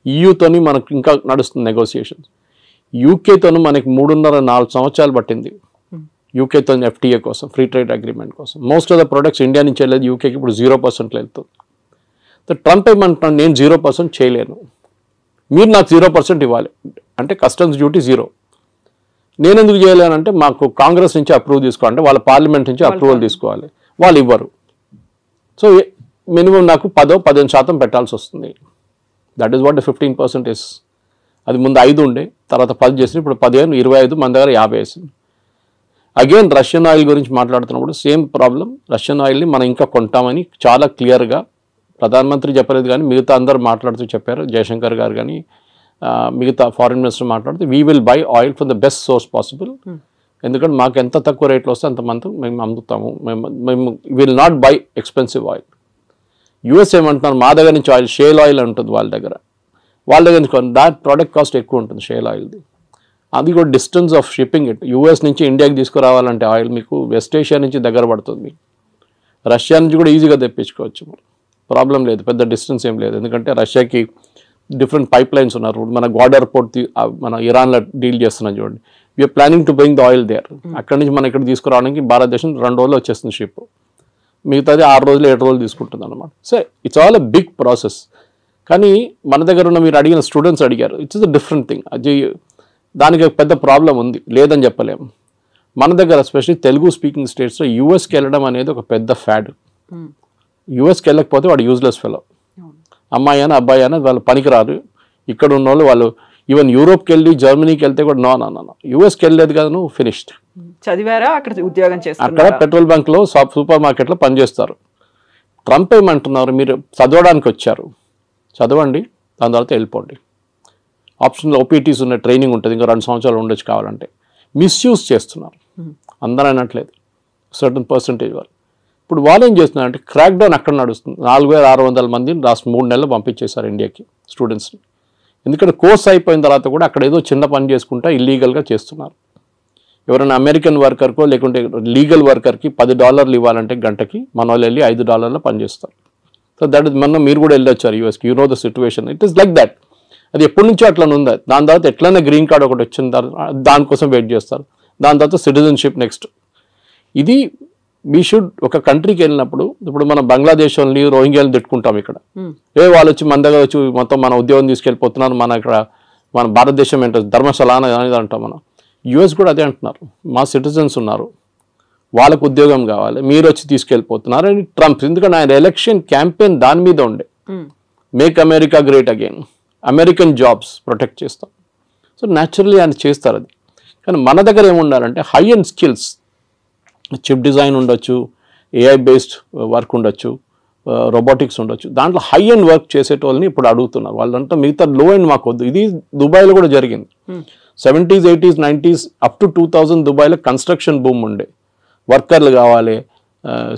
ఈయూతోని మనకు ఇంకా నడుస్తుంది నెగోసియేషన్స్. యూకేతోను మనకి 3.5-4 సంవత్సరాలు పట్టింది యూకేతో ఎఫ్టీఏ కోసం, ఫ్రీ ట్రేడ్ అగ్రిమెంట్ కోసం. Most of the products India నుంచి వెళ్ళేది యూకేకి ఇప్పుడు 0% వెళ్తుంది. సో ట్రంప్ ఏమంటున్నాను, నేను 0% చేయలేను, మీరు నాకు 0% ఇవ్వాలి అంటే కస్టమ్స్ డ్యూటీ 0. నేను ఎందుకు చేయలేనంటే మాకు కాంగ్రెస్ నుంచి అప్రూవ్ తీసుకోవాలంటే వాళ్ళ పార్లమెంట్ నుంచి అప్రూవల్ తీసుకోవాలి, వాళ్ళు ఇవ్వరు. సో మినిమం నాకు 10-15% పెట్టాల్సి వస్తుంది. That is what 15% is. అది ముందు 5 ఉండే, తర్వాత 10 చేసి ఇప్పుడు 15, 25, మన దగ్గర 50 వేసింది. అగైన్ రష్యన్ ఆయిల్ గురించి మాట్లాడుతున్నప్పుడు సేమ్ ప్రాబ్లం. రష్యన్ ఆయిల్ని మనం ఇంకా కొంటామని చాలా క్లియర్గా ప్రధానమంత్రి చెప్పలేదు, కానీ మిగతా అందరూ మాట్లాడుతూ చెప్పారు. జయశంకర్ గారు కానీ మిగతా ఫారిన్ మినిస్టర్ మాట్లాడుతూ we will buy oil from the best source possible. ఎందుకంటే మాకు ఎంత తక్కువ రేట్లో వస్తే అంతమంది మేము అమ్ముతాము. మేము will not by expensive oil. US ఏమంటున్నారు, మా దగ్గర నుంచి ఆయిల్, షేల్ ఆయిల్ ఉంటుంది వాళ్ళ దగ్గర నుంచి దాట్ ప్రోడక్ట్ కాస్ట్ ఎక్కువ ఉంటుంది షేల్ ఆయిల్ది. అది కూడా distance of shipping it. US నుంచి ఇండియాకి తీసుకురావాలంటే ఆయిల్ మీకు వెస్ట్ ఏషియా నుంచి దగ్గర పడుతుంది. రష్యా నుంచి కూడా ఈజీగా తెప్పించుకోవచ్చు, ప్రాబ్లం లేదు, పెద్ద డిస్టెన్స్ ఏం లేదు. ఎందుకంటే రష్యాకి డిఫరెంట్ పైప్ లైన్స్ ఉన్నారు. మన గ్వాడర్ పోర్ట్ మన ఇరాన్లో డీల్ చేస్తున్నాం చూడండి. We are planning to bring the oil there. అక్కడి నుంచి మనం ఇక్కడ తీసుకురావడానికి భారతదేశం 2 రోజులు వచ్చేస్తుంది షిప్, మిగతాది 6 రోజులు 7 రోజులు తీసుకుంటుంది అనమాట. So it's all a big process. కానీ మన దగ్గర ఉన్న మీరు అడిగిన స్టూడెంట్స్ అడిగారు, ఇట్స్ అ డిఫరెంట్ థింగ్. అది దానికి పెద్ద ప్రాబ్లం ఉంది, లేదని చెప్పలేము. మన దగ్గర ఎస్పెషల్లీ తెలుగు స్పీకింగ్ స్టేట్స్లో యూఎస్కి వెళ్ళడం అనేది ఒక పెద్ద ఫ్యాడ్. యూఎస్కి వెళ్ళకపోతే వాడు యూజ్లెస్ ఫెలో. అమ్మాయి అని అబ్బాయి అని వాళ్ళు పనికిరారు. ఇక్కడ ఉన్న వాళ్ళు ఈవెన్ యూరోప్కి వెళ్ళి జర్మనీకి వెళ్తే కూడా నో యూఎస్కి వెళ్ళలేదు కదా నువ్వు ఫినిష్డ్. చదివారా, అక్కడ ఉద్యోగం చేస్తారు, అక్కడ పెట్రోల్ బంక్లో సూపర్ మార్కెట్లో పనిచేస్తారు. ట్రంప్ ఏమంటున్నారు, మీరు చదవడానికి వచ్చారు, చదవండి, దాని తర్వాత వెళ్ళిపోండి. ఆప్షన్లో ఓపీటీస్ ఉన్న ట్రైనింగ్ ఉంటుంది, ఇంకా 2 సంవత్సరాలు ఉండొచ్చు కావాలంటే. మిస్యూజ్ చేస్తున్నారు, అందరూ అనట్లేదు, సర్టన్ పర్సంటేజ్ వాళ్ళు. ఇప్పుడు వాళ్ళు ఏం చేస్తున్నారంటే క్రాక్ డౌన్ అక్కడ నడుస్తుంది. 4600 మందిని లాస్ట్ 3 నెలలు పంపించేశారు ఇండియాకి స్టూడెంట్స్ని. ఎందుకంటే కోర్స్ అయిపోయిన తర్వాత కూడా అక్కడ ఏదో చిన్న పని చేసుకుంటా ఇల్లీగల్గా చేస్తున్నారు. ఎవరైనా అమెరికన్ వర్కర్కో లేకుంటే లీగల్ వర్కర్కి $10 ఇవ్వాలంటే గంటకి, మన వాళ్ళు వెళ్ళి $5 పనిచేస్తారు. సో దట్ ఇస్ మొన్న మీరు కూడా వెళ్ళొచ్చారు యూఎస్కి, you know the situation. It is like that. అది ఎప్పటి నుంచో అట్లా ఉంది. దాని తర్వాత ఎట్లయినా గ్రీన్ కార్డ్ ఒకటి వచ్చిన తర్వాత దానికోసం వెయిట్ చేస్తారు. దాని తర్వాత సిటిజన్షిప్ నెక్స్ట్. ఇది వీ షుడ్ ఒక కంట్రీకి వెళ్ళినప్పుడు, ఇప్పుడు మనం బంగ్లాదేశ్ వాళ్ళని రోహింగ్యాలను తిట్టుకుంటాం ఇక్కడ, వాళ్ళు వచ్చి మన దగ్గర వచ్చి మొత్తం మన ఉద్యోగం తీసుకెళ్ళిపోతున్నారు, మన ఇక్కడ మన భారతదేశం ఏంటో ధర్మశాల అనేది అంటాం మనం. యూఎస్ కూడా అదే అంటున్నారు, మా సిటిజన్స్ ఉన్నారు, వాళ్ళకు ఉద్యోగం కావాలి, మీరు వచ్చి తీసుకెళ్ళిపోతున్నారు అని ట్రంప్. ఎందుకంటే ఆయన ఎలక్షన్ క్యాంపెయిన్ దాని మీద ఉండే, make America great again, American jobs protect చేస్తాం. సో న్యాచురల్లీ ఆయన చేస్తారు అది. కానీ మన దగ్గర ఏముండాలంటే high end skills, chip design ఉండొచ్చు, ఏఐ బేస్డ్ వర్క్ ఉండొచ్చు, రోబోటిక్స్ ఉండొచ్చు, దాంట్లో హై అండ్ వర్క్ చేసేటోళ్ళని ఇప్పుడు అడుగుతున్నారు. వాళ్ళంతా మిగతా లో అండ్ మాకు వద్దు. ఇది దుబాయ్లో కూడా జరిగింది. 70s, 80s, 90s up to 2000 దుబాయ్లో కన్స్ట్రక్షన్ బూమ్ ఉండే. వర్కర్లు కావాలి,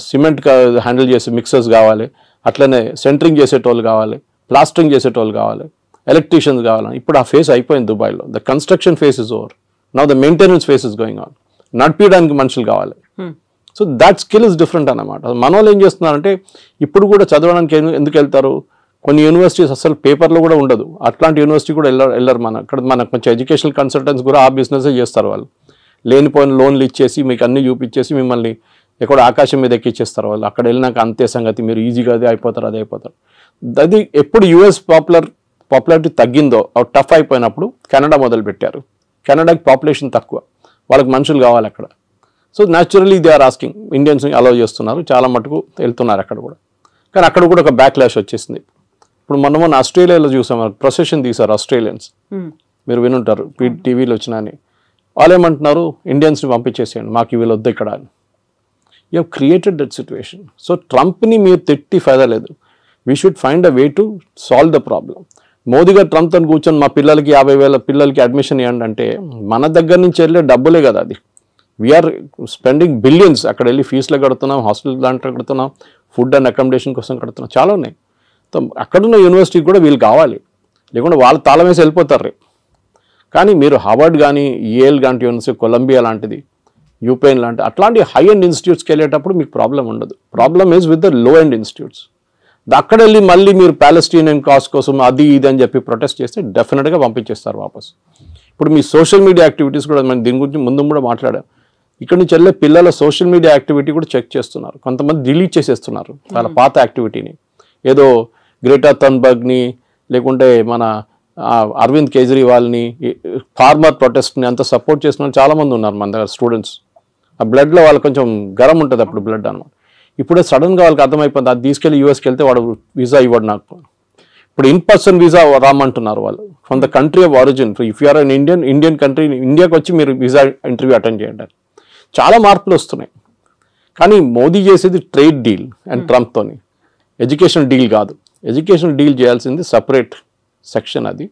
సిమెంట్ హ్యాండిల్ చేసే మిక్సర్స్ కావాలి, అట్లనే సెంటరింగ్ చేసేటోళ్ళు కావాలి, ప్లాస్టరింగ్ చేసేటోళ్ళు కావాలి, ఎలక్ట్రీషియన్స్ కావాలి. ఇప్పుడు ఆ ఫేస్ అయిపోయింది దుబాయ్లో. The construction face is over, now the maintenance face is going on. నడిపించడానికి మనుషులు కావాలి. So that skill is different అన్నమాట. మన వాళ్ళు ఏం చేస్తున్నారంటే ఇప్పుడు కూడా చదవడానికి ఎందుకు వెళ్తారు, కొన్ని యూనివర్సిటీస్ అసలు పేపర్లో కూడా ఉండదు, అట్లాంటి యూనివర్సిటీ కూడా వెళ్ళరు. ఇక్కడ మనకు కొంచెం ఎడ్యుకేషనల్ కన్సల్టెంట్స్ కూడా ఆ బిజినెస్ చేస్తారు. వాళ్ళు లేనిపోయిన లోన్లు ఇచ్చేసి మీకు అన్ని చూపించేసి మిమ్మల్ని ఎక్కడ ఆకాశం మీద ఎక్కిచ్చేస్తారు. వాళ్ళు అక్కడ వెళ్ళినాక అంతే సంగతి, మీరు ఈజీగా అదే అయిపోతారు. అది ఎప్పుడు యూఎస్ పాపులారిటీ తగ్గిందో, టఫ్ అయిపోయినప్పుడు కెనడా మొదలుపెట్టారు. కెనడాకి పాపులేషన్ తక్కువ, వాళ్ళకి మనుషులు కావాలి అక్కడ. So naturally they are asking, Indians allow చేస్తున్నారు, చాలా మటుకు వెళ్తున్నారు అక్కడ కూడా. కానీ అక్కడ కూడా ఒక బ్యాక్లాష్ వచ్చేసింది. ఇప్పుడు మొన్న ఆస్ట్రేలియాలో చూసాం, ప్రొసెషన్ తీశారు ఆస్ట్రేలియన్స్, మీరు వినుంటారు టీవీలో వచ్చినా అని. వాళ్ళు ఏమంటున్నారు, ఇండియన్స్ని పంపించేసేయండి, మాకు వీళ్ళు వద్దు ఇక్కడ అని. You have created that situation. So ట్రంప్ని మీరు తిట్టి ఫైదా లేదు. We should find a way to solve the problem. Modi గారు ట్రంప్తో కూర్చొని మా పిల్లలకి 50,000 పిల్లలకి అడ్మిషన్ ఇవ్వండి అంటే మన దగ్గర నుంచి వెళ్ళే డబ్బులే కదా అది. We are spending billions. అక్కడ వెళ్ళి ఫీజులు కడుతున్నాం, హాస్టల్ దాంట్లో కడుతున్నాం, ఫుడ్ అండ్ అకామిడేషన్ కోసం కడుతున్నాం, చాలా ఉన్నాయి. అక్కడున్న యూనివర్సిటీకి కూడా వీళ్ళు కావాలి, లేకుంటే వాళ్ళు తాళం వేసి వెళ్ళిపోతారు రేపు. కానీ మీరు హార్వర్డ్ కానీ, ఏఎల్ లాంటి యూనివర్సిటీ, కొలంబియా లాంటిది, యూపెన్ లాంటి అట్లాంటి హై అండ్ ఇన్స్టిట్యూట్స్కి వెళ్ళేటప్పుడు మీకు ప్రాబ్లం ఉండదు. Problem is with the low and institutes. అక్కడ వెళ్ళి మళ్ళీ మీరు ప్యాలెస్టీనియన్ కాజ్ కోసం అది ఇది అని చెప్పి ప్రొటెస్ట్ చేస్తే డెఫినెట్గా పంపించేస్తారు వాపస్. ఇప్పుడు మీ సోషల్ మీడియా యాక్టివిటీస్ కూడా మనం దీని గురించి ముందు కూడా మాట్లాడాం. ఇక్కడ నుంచి వెళ్ళే పిల్లల సోషల్ మీడియా యాక్టివిటీ కూడా చెక్ చేస్తున్నారు. కొంతమంది డిలీట్ చేసేస్తున్నారు వాళ్ళ పాత యాక్టివిటీని. ఏదో గ్రేటా థన్బర్గ్ని లేకుంటే మన అరవింద్ కేజ్రీవాల్ని, ఫార్మర్ ప్రొటెస్ట్ని అంత సపోర్ట్ చేసిన వాళ్ళు చాలామంది ఉన్నారు మన దగ్గర స్టూడెంట్స్. ఆ బ్లడ్లో వాళ్ళు కొంచెం గరం ఉంటుంది అప్పుడు బ్లడ్ అనమాట. ఇప్పుడే సడన్గా వాళ్ళకి అర్థమైపోయింది, అది తీసుకెళ్ళి యూఎస్కి వెళ్తే వాడు వీసా ఇవ్వడు నాకు. ఇప్పుడు ఇన్ పర్సన్ వీసా రామంటున్నారు వాళ్ళు from the country of origin. If you are an Indian country, ఇండియాకి వచ్చి మీరు వీసా ఇంటర్వ్యూ అటెండ్ చేయండి. చాలా మార్పులు వస్తున్నాయి. కానీ మోదీ చేసేది ట్రేడ్ డీల్ అండ్ ట్రంప్తోని, ఎడ్యుకేషన్ డీల్ కాదు. ఎడ్యుకేషన్ డీల్ చేయాల్సింది సపరేట్ సెక్షన్ అది.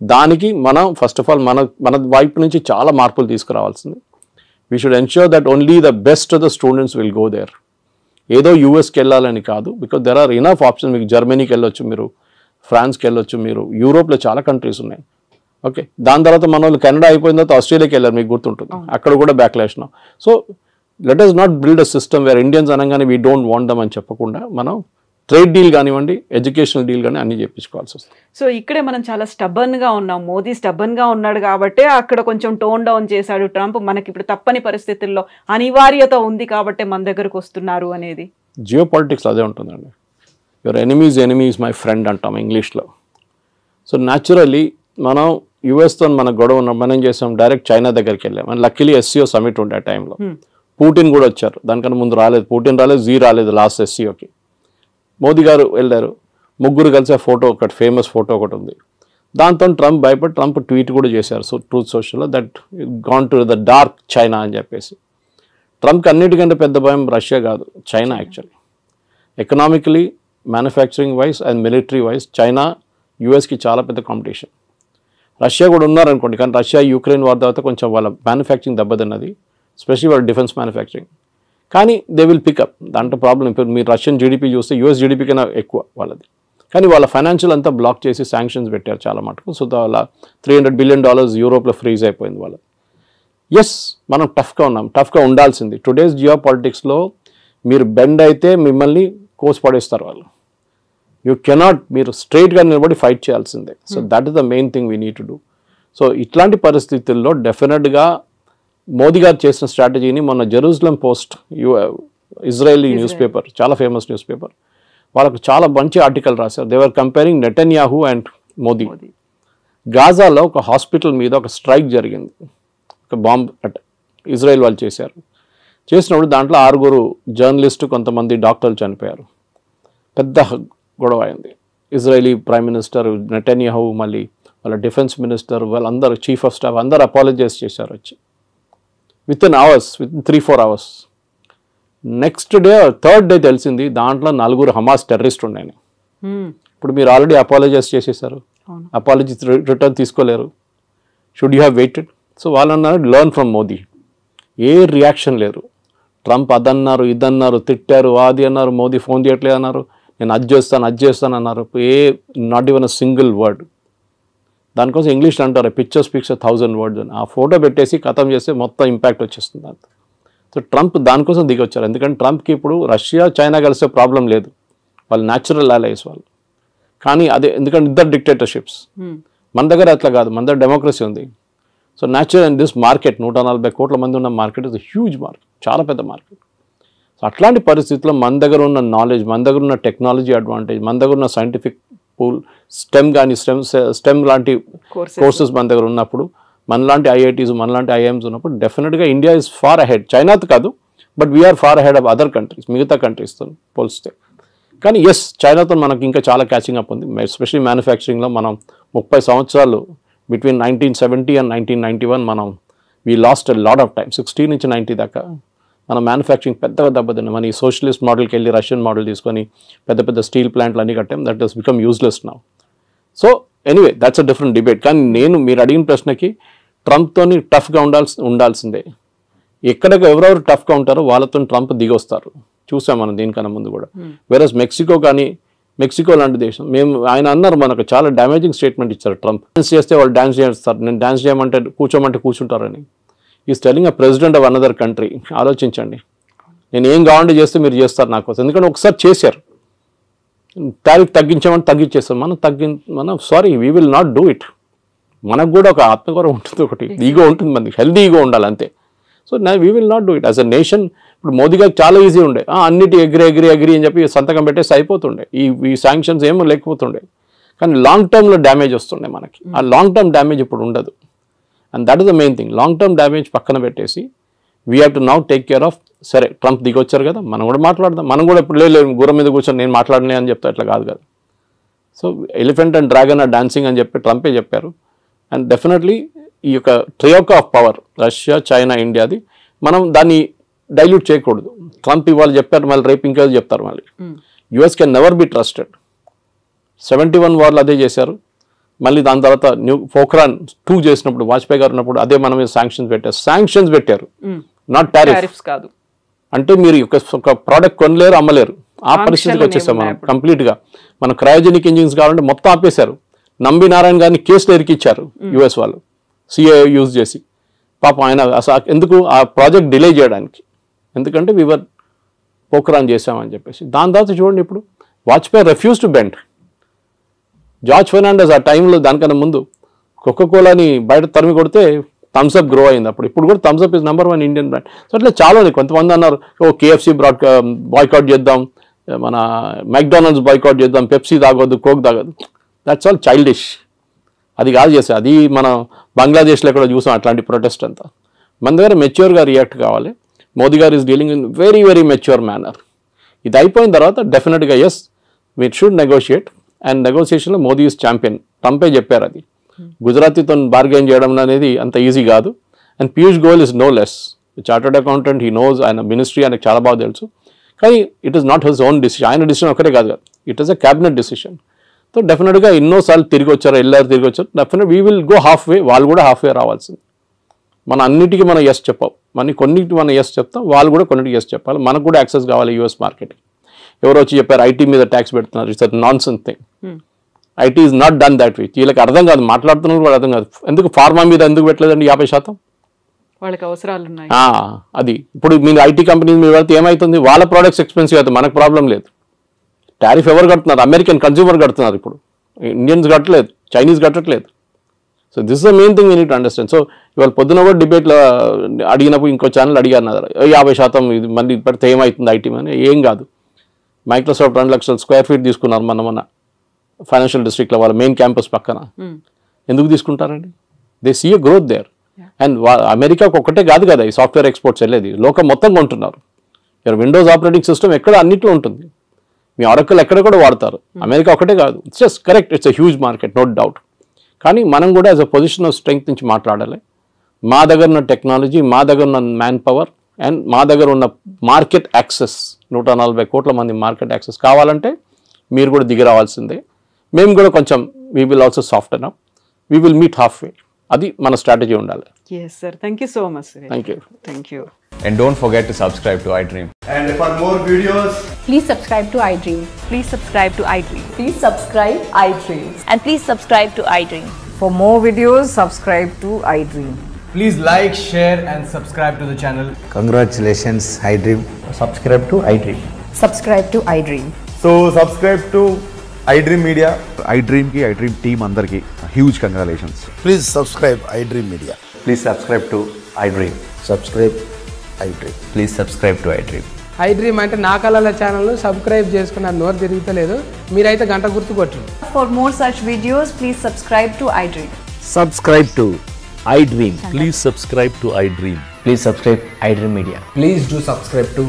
దానికి మనం ఫస్ట్ ఆఫ్ ఆల్ మన వైపు నుంచి చాలా మార్పులు తీసుకురావాల్సింది. We should ensure that only the best of the students will go there. ఏదో యూఎస్కి వెళ్ళాలని కాదు, because there are enough options. మీకు జర్మనీకి వెళ్ళొచ్చు, మీరు ఫ్రాన్స్కి వెళ్ళొచ్చు, మీరు యూరోప్లో చాలా కంట్రీస్ ఉన్నాయి. ఓకే, దాని తర్వాత మన వాళ్ళు కెనడా అయిపోయిన తర్వాత ఆస్ట్రేలియాకి వెళ్ళారు, మీకు గుర్తుంటుంది, అక్కడ కూడా backlash. So let us not build a system wear Indians అనగానే వీ డోంట్ వాంట్ దమ్ అని చెప్పకుండా మనం ట్రేడ్ డీల్ కానివ్వండి, ఎడ్యుకేషనల్ డీల్ కానీ అన్ని చేయించుకోవాల్సి వస్తుంది. సో ఇక్కడే మనం చాలా స్టబర్న్గా ఉన్నాం. మోదీ స్టబర్న్గా ఉన్నాడు కాబట్టి అక్కడ కొంచెం టోన్ డౌన్ చేశాడు ట్రంప్. మనకి ఇప్పుడు తప్పని పరిస్థితుల్లో అనివార్యత ఉంది కాబట్టి మన దగ్గరకు వస్తున్నారు అనేది. జియో పాలిటిక్స్ అదే ఉంటుందండి. యువర్ ఎనిమీస్ మై ఫ్రెండ్ అంటాం ఇంగ్లీష్లో. సో న్యాచురల్లీ మనం యుఎస్తో మన గొడవ ఉన్న మనం ఏం చేసాం, డైరెక్ట్ చైనా దగ్గరికి వెళ్ళాం. అండ్ లక్కీలీ SCO సమిట్ ఉండే ఆ టైంలో పుటిన్ కూడా వచ్చారు. దానికన్నా ముందు రాలేదు, పుటిన్ రాలేదు, జీ రాలేదు లాస్ట్ SCOకి. మోదీ గారు వెళ్ళారు, ముగ్గురు కలిసి ఆ ఫోటో ఒకటి ఫేమస్ ఫోటో ఒకటి ఉంది. దాంతో ట్రంప్ భయపడి ట్రంప్ ట్వీట్ కూడా చేశారు ట్రూత్ సోషల్లో, that gone to the dark China అని చెప్పేసి. ట్రంప్కి అన్నిటికంటే పెద్ద భయం రష్యా కాదు, China. Actually economically, manufacturing wise and military wise China యూఎస్కి చాలా పెద్ద కాంపిటీషన్. రష్యా కూడా ఉన్నారనుకోండి, కానీ రష్యా యుక్రెయిన్ వార్ తర్వాత కొంచెం వాళ్ళ మ్యానుఫ్యాక్చరింగ్ దెబ్బతిన్నది, స్పెషల్లీ వాళ్ళ డిఫెన్స్ మ్యానుఫ్యాక్చరింగ్. కానీ దే విల్ పికప్, దాంట్లో ప్రాబ్లం. ఇప్పుడు మీరు రష్యన్ జీడిపి చూస్తే యూఎస్ జీడిపి కన్నా ఎక్కువ వాళ్ళది. కానీ వాళ్ళ ఫైనాన్షియల్ అంతా బ్లాక్ చేసి శాంక్షన్స్ పెట్టారు చాలా మటుకు. సో వాళ్ళ $300 బిలియన్ యూరోప్లో ఫ్రీజ్ అయిపోయింది వాళ్ళది. ఎస్, మనం టఫ్గా ఉన్నాం, టఫ్గా ఉండాల్సింది. టుడేస్ జియో పాలిటిక్స్లో మీరు బెండ్ అయితే మిమ్మల్ని కోసి పడేస్తారు వాళ్ళు. యూ కెనాట్, మీరు స్ట్రైట్గా నిలబడి ఫైట్ చేయాల్సిందే. So that is the main thing we need to do. So ఇట్లాంటి పరిస్థితుల్లో డెఫినెట్గా మోదీ గారు చేసిన స్ట్రాటజీని మొన్న Jerusalem post, Israeli news paper, చాలా ఫేమస్ న్యూస్ పేపర్, వాళ్ళకు చాలా మంచి ఆర్టికల్ రాశారు. They were comparing Netanyahu and Modi. గాజాలో ఒక హాస్పిటల్ మీద ఒక స్ట్రైక్ జరిగింది, ఒక బాంబ్ అటాక్ ఇజ్రాయెల్ వాళ్ళు చేశారు. చేసినప్పుడు దాంట్లో 6 జర్నలిస్టు, కొంతమంది డాక్టర్లు చనిపోయారు. పెద్ద గొడవ అయింది. ఇజ్రాయలీ ప్రైమ్ మినిస్టర్ నెతన్యాహు, మళ్ళీ వాళ్ళ డిఫెన్స్ మినిస్టర్, వాళ్ళందరూ చీఫ్ ఆఫ్ స్టాఫ్ అందరూ అపాలజైజ్ చేశారు వచ్చి. Within 3-4 hours. Next day, third day తెలిసింది దాంట్లో 4 హమాస్ టెర్రరిస్ట్ ఉన్నాయని. ఇప్పుడు మీరు ఆల్రెడీ అపాలజైజ్ చేసేసారు, అపాలజీ రిటర్న్ తీసుకోలేరు. Should you have weighted? So వాళ్ళు అన్నారు learn from Modi. A reaction లేరు. ట్రంప్ అదన్నారు, ఇదన్నారు, తిట్టారు, అది అన్నారు, మోదీ ఫోన్ చేయట్లేదు అన్నారు, నేను అది చేస్తాను అన్నారు. Not even a single word. దానికోసం ఇంగ్లీష్లో అంటారు పిక్చర్ స్పీక్స్ 1,000 words అని. ఆ ఫోటో పెట్టేసి ఖతం చేస్తే మొత్తం ఇంపాక్ట్ వచ్చేస్తుంది అంత. సో ట్రంప్ దానికోసం దిగి వచ్చారు. ఎందుకంటే ట్రంప్కి ఇప్పుడు రష్యా చైనా కలిసే ప్రాబ్లం లేదు, వాళ్ళు న్యాచురల్ అలైస్ వాళ్ళు. కానీ అదే ఎందుకంటే ఇద్దరు డిక్టేటర్షిప్స్. మన దగ్గర అట్లా కాదు, మన దగ్గర డెమోక్రసీ ఉంది. So natural and this market 140 కోట్ల మంది ఉన్న మార్కెట్ ఇస్ హ్యూజ్ మార్కెట్, చాలా పెద్ద మార్కెట్. సో అట్లాంటి పరిస్థితుల్లో మన దగ్గర ఉన్న నాలెడ్జ్, మన దగ్గర ఉన్న టెక్నాలజీ అడ్వాంటేజ్, మన దగ్గర ఉన్న సైంటిఫిక్ పూల్, స్టెమ్ కానీ స్టెమ్ లాంటి కోర్సెస్ మన దగ్గర ఉన్నప్పుడు, మనలాంటి IITs, మనలాంటి IIMs ఉన్నప్పుడు డెఫినెట్గా ఇండియా ఇస్ ఫార్ అహెడ్. చైనాతో కాదు, but we are far ahead of other countries, మిగతా కంట్రీస్తో పోలిస్తే. కానీ ఎస్, చైనాతో మనకి ఇంకా చాలా క్యాచింగ్ అప్ ఉంది. ఎస్పెషల్లీ మ్యానుఫ్యాక్చరింగ్లో మనం 30 సంవత్సరాలు బిట్వీన్ 1970 and 1991 మనం we lost a lot of time. 60 నుంచి 90 దాకా మన మ్యానుఫ్యాక్చరింగ్ పెద్దగా దెబ్బతిన్నాం. మన ఈ సోషలిస్ట్ మోడల్కి వెళ్ళి రష్యన్ మోడల్ తీసుకొని పెద్ద పెద్ద స్టీల్ ప్లాంట్లు అన్నీ కట్టాం. That has become useless now. So anyway that's a different debate. కానీ మీరు అడిగిన ప్రశ్నకి ట్రంప్తోని టఫ్గా ఉండాల్సిందే. ఎక్కడికి ఎవరెవరు టఫ్గా ఉంటారో వాళ్ళతో ట్రంప్ దిగొస్తారు. చూసాం మనం దీనికన్నా ముందు కూడా. వేరస్ మెక్సికో కానీ, మెక్సికో లాంటి దేశం, ఆయన అన్నారు మనకు చాలా డ్యామేజింగ్ స్టేట్మెంట్ ఇచ్చారు ట్రంప్. డాన్స్ చేస్తే వాళ్ళు డాన్స్ చేస్తారు, నేను డాన్స్ చేయమంటే కూర్చోమంటే కూర్చుంటారని. Is telling a president of another country. ఆలోచించండి, నేను ఏం కావాలంటే చేస్తే మీరు చేస్తారు నా కోసం. ఎందుకంటే ఒకసారి చేశారు, టారిఫ్ తగ్గించామని తగ్గించేస్తాం. మనం sorry, we will not do it. మనకు కూడా ఒక ఆత్మగౌరవం ఉంటుంది, ఒకటి ఈగో ఉంటుంది, మనకి హెల్దీ ఈగో ఉండాలి అంతే. So we will not do it as a nation. ఇప్పుడు మోదీ గారికి చాలా ఈజీ ఉండే, అన్నిటి అగ్రి అని చెప్పి సంతకం పెట్టేసి అయిపోతుండే, ఈ శాంక్షన్స్ ఏమో లేకపోతుండే. కానీ లాంగ్ టర్మ్లో డ్యామేజ్ వస్తుండే మనకి. ఆ లాంగ్ టర్మ్ డ్యామేజ్ ఇప్పుడు ఉండదు. And that is the main thing. Long term damage పక్కన పెట్టేసి we have to now take care of. సరే, ట్రంప్ దిగొచ్చారు కదా, మనం కూడా మాట్లాడదాం. మనం కూడా ఇప్పుడు లేదు గుర్రం మీద కూర్చొని నేను మాట్లాడలే అని చెప్తా, ఇట్లా కాదు కదా. So elephant and dragon are dancing అని చెప్పి ట్రంపే చెప్పారు. అండ్ డెఫినెట్లీ ఈ యొక్క troika of power Russia, China, ఇండియాది మనం దాన్ని డైల్యూట్ చేయకూడదు. ట్రంప్ ఇవాళ చెప్పారు, మళ్ళీ రేపు ఇంకా చెప్తారు మళ్ళీ. US can never be trusted. 71 వార్లు అదే చేశారు. మళ్ళీ దాని తర్వాత పోఖ్రాన్ 2 చేసినప్పుడు, వాజ్పేయి గారు ఉన్నప్పుడు అదే మన మీద శాంక్షన్స్ పెట్టారు, నాట్ టారిఫ్స్ కాదు. అంటే మీరు ఒక ప్రోడక్ట్ కొనలేరు, అమ్మలేరు, ఆ పరిస్థితికి వచ్చేసాం మనం కంప్లీట్గా. మన క్రయోజెనిక్ ఇంజిన్స్ కావాలంటే మొత్తం ఆపేశారు. నంబి నారాయణ గారిని కేసులో ఇరికిచ్చారు యుఎస్ వాళ్ళు, సిఏ యూజ్ చేసి. పాపం ఆయన అసలు ఎందుకు ఆ ప్రాజెక్ట్ డిలే చేయడానికి, ఎందుకంటే వివర్ పోక్రాన్ చేసామని చెప్పేసి. దాని తర్వాత చూడండి ఇప్పుడు Vajpayee refuse to bend. George Fernandes ఆ టైంలో దానికన్నా ముందు కోకోకోలాని బయట తరిమి కొడితే థమ్స్అప్ గ్రో అయింది అప్పుడు. ఇప్పుడు కూడా Thums Up is #1 Indian brand. So అట్లా చాలా ఉంది. కొంతమంది అన్నారు కేఎఫ్సి బాయ్కాట్ చేద్దాం, మన మెక్డానల్డ్స్ బాయ్కాట్ చేద్దాం, పెప్సీ తాగొద్దు, కోక్ తాగొద్దు. That's all childish. అది కాదు చేస్తే, అది మనం బంగ్లాదేశ్లో కూడా చూసాం అట్లాంటి ప్రొటెస్ట్ అంతా. మన దగ్గర మెచ్యూర్గా రియాక్ట్ కావాలి. మోదీ గారు is dealing in very very mature manner. ఇది అయిపోయిన తర్వాత డెఫినెట్గా as we should negotiate. And నెగోషియేషన్లో మోదీ ఈజ్ ఛాంపియన్. ట్రంపే చెప్పారు అది. గుజరాతీతో బార్గెన్ చేయడం అనేది అంత ఈజీ కాదు. And Piyush Goyal is no less chartered accountant, he knows, ఆయన మినిస్ట్రీ ఆయనకు చాలా బాగా తెలుసు. కానీ it is not his own decision. ఆయన డిసిషన్ ఒకటే కాదు కదా, it is a cabinet decision. So డెఫినెట్గా ఎన్నోసార్లు తిరిగి వచ్చారు, తిరిగి వచ్చారు. Definite we will go half వే, వాళ్ళు కూడా హాఫ్ వే రావాల్సింది. మన అన్నిటికీ మనం ఎస్ చెప్పాం, కొన్నిటికి మనం ఎస్ చెప్తాం, వాళ్ళు కూడా కొన్నిటికి ఎస్ చెప్పాలి. మనకు కూడా యాక్సెస్ కావాలి యూఎస్ మార్కెట్కి. ఎవరు వచ్చి చెప్పారు ఐటీ మీద ట్యాక్స్ పెడుతున్నారు, it's non sense thing. IT is not done that way. వీళ్ళకి అర్థం కాదు, మాట్లాడుతున్నారు కూడా అర్థం కాదు. ఎందుకు ఫార్మా మీద ఎందుకు పెట్టలేదండి 50%? వాళ్ళకి అవసరాలు ఉన్నాయి. అది ఇప్పుడు మీరు ఐటీ కంపెనీ మీద పెడితే ఏమవుతుంది, వాళ్ళ ప్రోడక్ట్స్ ఎక్స్పెన్సివ్ అవుతుంది, మనకు ప్రాబ్లం లేదు. టారిఫ్ ఎవరు కడుతున్నారు? అమెరికన్ కన్స్యూమర్ కడుతున్నారు. ఇప్పుడు ఇండియన్స్ కట్టలేదు, చైనీస్ కట్టట్లేదు. So this the main thing you need to understand. So ఇవాళ పొద్దున కూడా డిబేట్లో అడిగినప్పుడు ఇంకో ఛానల్ అడిగారు 50% ఇది మళ్ళీ పెడితే ఏమవుతుంది ఐటీ అని. ఏం కాదు. మైక్రోసాఫ్ట్ 2 లక్షల స్క్వేర్ ఫీట్ తీసుకున్నారు మన ఫైనాన్షియల్ డిస్ట్రిక్ట్లో, వాళ్ళ మెయిన్ క్యాంపస్ పక్కన. ఎందుకు తీసుకుంటారండి? They see a growth there. And అమెరికాకు ఒక్కటే కాదు కదా ఈ సాఫ్ట్వేర్ ఎక్స్పోర్ట్స్ వెళ్ళేది, లోకం మొత్తం కొంటున్నారు. విండోస్ ఆపరేటింగ్ సిస్టమ్ ఎక్కడ అన్నిట్లో ఉంటుంది, మీ ఆరకల్ ఎక్కడ కూడా వాడతారు. అమెరికా ఒకటే కాదు. It's just correct, it's a huge market, no doubt. కానీ మనం కూడా as a position of strength నుంచి మాట్లాడాలి. మా దగ్గర ఉన్న టెక్నాలజీ, మా దగ్గర ఉన్న మ్యాన్ పవర్ అండ్ మా దగ్గర ఉన్న మార్కెట్ యాక్సెస్, 140 కోట్ల మంది మార్కెట్ యాక్సెస్ కావాలంటే మీరు కూడా దిగి రావాల్సిందే. మేము కూడా కొంచెం we will also soften up, we will meet half way. అది మన స్ట్రాటజీ ఉండాలి. Yes sir, thank you so much. Thank you. And don't forget to subscribe to iDream. And for more videos, Please subscribe to iDream. Please subscribe to iDream. Please subscribe iDream. And please subscribe to iDream. For more videos, subscribe to iDream. please like, share and subscribe to the channel. Congratulations, iDream. Subscribe to iDream. Subscribe to iDream. So subscribe to iDream Media. iDream team andarki huge congratulations. Please subscribe iDream Media. Please subscribe to iDream. Subscribe iDream. Please subscribe to iDream. iDream అంటే నా కళల ఛానల్ సబ్స్క్రైబ్ చేసుకున్న నోరు తిరుగుతలేదు, మీరైతే గంట గుర్తు కొట్టండి. For more such videos, please subscribe to iDream. Subscribe to iDream. Please subscribe to iDream. Please subscribe iDream Media. Please do subscribe to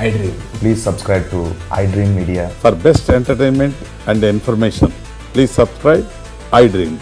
iDream. Please subscribe to iDream Media. For best entertainment and information, please subscribe iDream.